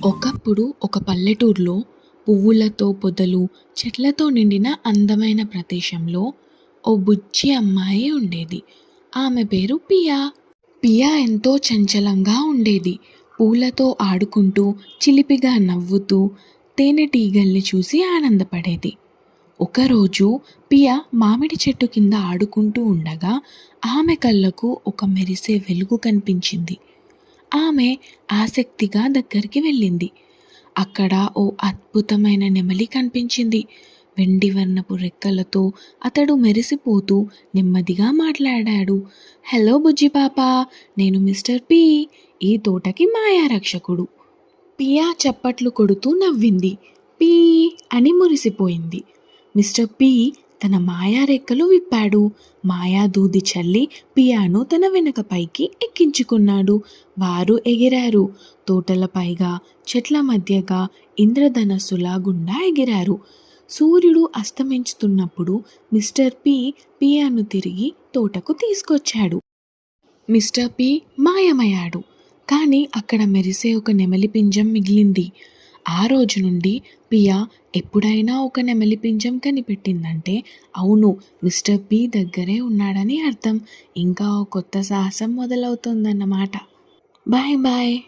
ఒకప్పుడు ఒక పల్లెటూరులో పువ్వులతో పొదలు, చెట్లతో నిండిన అందమైన ప్రదేశంలో ఓ బుజ్జి అమ్మాయి ఉండేది. ఆమె పేరు పియా. పియా ఎంతో చంచలంగా ఉండేది. పూలతో ఆడుకుంటూ, చిలిపిగా నవ్వుతూ, తేనెటీగల్ని చూసి ఆనందపడేది. ఒకరోజు పియా మామిడి చెట్టు కింద ఆడుకుంటూ ఉండగా ఆమె కళ్ళకు ఒక మెరిసే వెలుగు కనిపించింది. ఆమె ఆసక్తిగా దగ్గరికి వెళ్ళింది. అక్కడ ఓ అద్భుతమైన నెమలి కనిపించింది. వెండి వర్ణపు రెక్కలతో అతడు మెరిసిపోతూ నెమ్మదిగా మాట్లాడాడు. హలో బుజ్జి పాపా, నేను మిస్టర్ పి, ఈ తోటకి మాయా రక్షకుడు. పియా చప్పట్లు కొడుతూ నవ్వింది. పీ అని మురిసిపోయింది. మిస్టర్ పి తన మాయా రెక్కలు విప్పాడు. మాయా దూది చల్లి పియాను తన వెనక పైకి ఎక్కించుకున్నాడు. వారు ఎగిరారు. తోటల పైగా, చెట్ల మధ్యగా, ఇంద్రధనస్సులా గుండా ఎగిరారు. సూర్యుడు అస్తమించుతున్నప్పుడు మిస్టర్ పి పియాను తిరిగి తోటకు తీసుకొచ్చాడు. మిస్టర్ పి మాయమయ్యాడు. కానీ అక్కడ మెరిసే ఒక నెమలి పింజం మిగిలింది. ఆ రోజు నుండి పియా ఎప్పుడైనా ఒక నెమలి పింజం కనిపెట్టిందంటే అవును, మిస్టర్ పి దగ్గరే ఉన్నాడని అర్థం. ఇంకా ఓ కొత్త సాహసం మొదలవుతుందన్నమాట. Bye bye.